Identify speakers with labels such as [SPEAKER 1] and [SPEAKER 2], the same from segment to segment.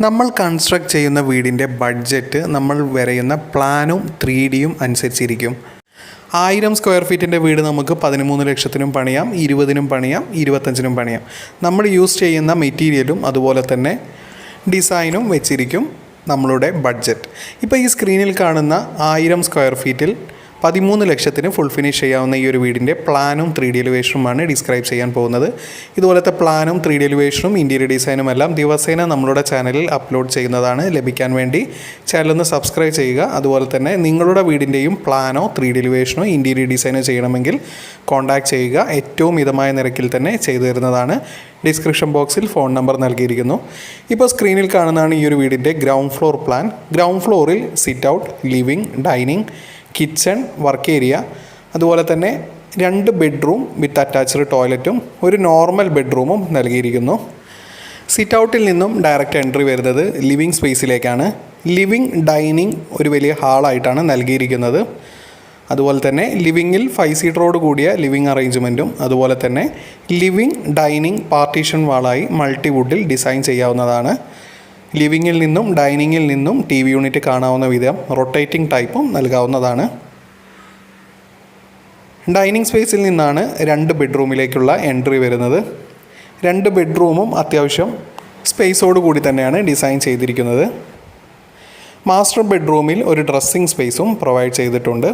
[SPEAKER 1] നമ്മൾ കൺസ്ട്രക്ട് ചെയ്യുന്ന വീടിൻ്റെ ബഡ്ജറ്റ് നമ്മൾ വരയുന്ന പ്ലാനും 3Dയും അനുസരിച്ചിരിക്കും. 1000 സ്ക്വയർ ഫീറ്റിൻ്റെ വീട് നമുക്ക് 13 ലക്ഷത്തിനും പണിയാം, 20നും പണിയാം, 25നും പണിയാം. നമ്മൾ യൂസ് ചെയ്യുന്ന മെറ്റീരിയലും അതുപോലെ തന്നെ ഡിസൈനും വെച്ചിരിക്കും നമ്മളുടെ ബഡ്ജറ്റ്. ഇപ്പോൾ ഈ സ്ക്രീനിൽ കാണുന്ന 1000 സ്ക്വയർ ഫീറ്റിൽ 13 ലക്ഷത്തിന് ഫുൾ ഫിനിഷ് ചെയ്യാവുന്ന ഈ ഒരു വീടിൻ്റെ പ്ലാനും 3D എലിവേഷനുമാണ് ഡിസ്ക്രൈബ് ചെയ്യാൻ പോകുന്നത്. ഇതുപോലത്തെ പ്ലാനും 3D എലിവേഷനും ഇൻറ്റീരിയർ ഡിസൈനും എല്ലാം ദിവസേന നമ്മളുടെ ചാനലിൽ അപ്ലോഡ് ചെയ്യുന്നതാണ്. ലഭിക്കാൻ വേണ്ടി ചാനലൊന്ന് സബ്സ്ക്രൈബ് ചെയ്യുക. അതുപോലെ തന്നെ നിങ്ങളുടെ വീടിൻ്റെയും പ്ലാനോ 3D എലിവേഷനോ ഇൻറ്റീരിയർ ഡിസൈനോ ചെയ്യണമെങ്കിൽ കോൺടാക്ട് ചെയ്യുക. ഏറ്റവും മിതമായ നിരക്കിൽ തന്നെ ചെയ്തു തരുന്നതാണ്. ഡിസ്ക്രിപ്ഷൻ ബോക്സിൽ ഫോൺ നമ്പർ നൽകിയിരിക്കുന്നു. ഇപ്പോൾ സ്ക്രീനിൽ കാണുന്നതാണ് ഈ ഒരു വീടിൻ്റെ ഗ്രൗണ്ട് ഫ്ലോർ പ്ലാൻ. ഗ്രൗണ്ട് ഫ്ലോറിൽ sit out, living, dining, kitchen, work area, അതുപോലെ തന്നെ 2 ബെഡ്റൂം വിത്ത് അറ്റാച്ച്ഡ് ടോയ്ലറ്റും ഒരു നോർമൽ ബെഡ്റൂമും നൽകിയിരിക്കുന്നു. സിറ്റ് ഔട്ടിൽ നിന്നും ഡയറക്റ്റ് എൻട്രി വരുന്നത് ലിവിംഗ് സ്പേസിലേക്കാണ്. ലിവിംഗ്, ഡൈനിങ് ഒരു വലിയ ഹാളായിട്ടാണ് നൽകിയിരിക്കുന്നത്. അതുപോലെ തന്നെ ലിവിങ്ങിൽ 5 സീറ്ററോട് കൂടിയ ലിവിംഗ് അറേഞ്ച്മെൻറ്റും അതുപോലെ തന്നെ ലിവിംഗ്, ഡൈനിങ് പാർട്ടീഷൻ വാളായി മൾട്ടിവുഡിൽ ഡിസൈൻ ചെയ്യാവുന്നതാണ്. ലിവിങ്ങിൽ നിന്നും ഡൈനിങ്ങിൽ നിന്നും TV യൂണിറ്റ് കാണാവുന്ന വിധം റൊട്ടേറ്റിംഗ് ടൈപ്പും നൽകാവുന്നതാണ്. ഡൈനിങ് സ്പേസിൽ നിന്നാണ് 2 ബെഡ്റൂമിലേക്കുള്ള എൻട്രി വരുന്നത്. 2 ബെഡ്റൂമും അത്യാവശ്യം സ്പേസോട് കൂടി തന്നെയാണ് ഡിസൈൻ ചെയ്തിരിക്കുന്നത്. മാസ്റ്റർ ബെഡ്റൂമിൽ ഒരു ഡ്രസ്സിംഗ് സ്പേസും പ്രൊവൈഡ് ചെയ്തിട്ടുണ്ട്.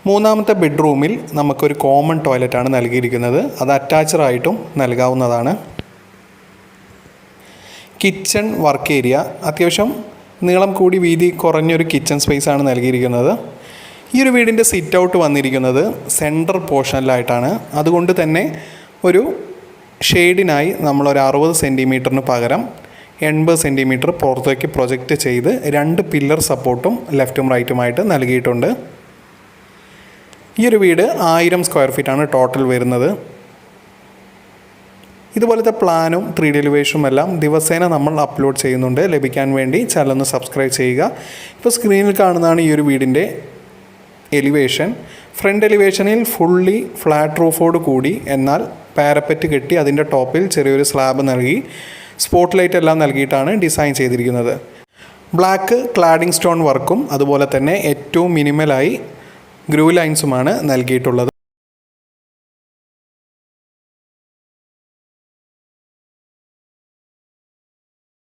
[SPEAKER 1] 3ാമത്തെ ബെഡ്റൂമിൽ നമുക്കൊരു കോമൺ ടോയ്ലറ്റാണ് നൽകിയിരിക്കുന്നത്. അത് അറ്റാച്ച്ഡ് ആയിട്ടും നൽകാവുന്നതാണ്. കിച്ചൺ, വർക്ക് ഏരിയ, അത്യാവശ്യം നീളം കൂടി വീതി കുറഞ്ഞൊരു കിച്ചൺ സ്പേസാണ് നൽകിയിരിക്കുന്നത്. ഈ ഒരു വീടിൻ്റെ സിറ്റ് ഔട്ട് വന്നിരിക്കുന്നത് സെൻറ്റർ പോർഷനിലായിട്ടാണ്. അതുകൊണ്ട് തന്നെ ഒരു ഷെയ്ഡിനായി നമ്മളൊരു 60 സെൻറ്റിമീറ്ററിന് പകരം 80 സെൻറ്റിമീറ്റർ പുറത്തേക്ക് പ്രൊജക്റ്റ് ചെയ്ത് 2 പില്ലർ സപ്പോർട്ടും ലെഫ്റ്റും റൈറ്റുമായിട്ട് നൽകിയിട്ടുണ്ട്. ഈ ഒരു വീട് 1000 സ്ക്വയർ ഫീറ്റാണ് ടോട്ടൽ വരുന്നത്. ഇതുപോലത്തെ പ്ലാനും 3D എലിവേഷനും എല്ലാം ദിവസേന നമ്മൾ അപ്ലോഡ് ചെയ്യുന്നുണ്ട്. ലഭിക്കാൻ വേണ്ടി ചാനലൊന്ന് സബ്സ്ക്രൈബ് ചെയ്യുക. ഇപ്പോൾ സ്ക്രീനിൽ കാണുന്നതാണ് ഈ ഒരു വീടിൻ്റെ എലിവേഷൻ. ഫ്രണ്ട് എലിവേഷനിൽ ഫുള്ളി ഫ്ലാറ്റ് റൂഫോട് കൂടി എന്നാൽ പാരപ്പറ്റ് കെട്ടി അതിൻ്റെ ടോപ്പിൽ ചെറിയൊരു സ്ലാബ് നൽകി സ്പോട്ട് ലൈറ്റ് എല്ലാം നൽകിയിട്ടാണ് ഡിസൈൻ ചെയ്തിരിക്കുന്നത്. ബ്ലാക്ക് ക്ലാഡിംഗ് സ്റ്റോൺ വർക്കും അതുപോലെ തന്നെ ഏറ്റവും മിനിമലായി ഗ്രൂ ലൈൻസുമാണ് നൽകിയിട്ടുള്ളത്.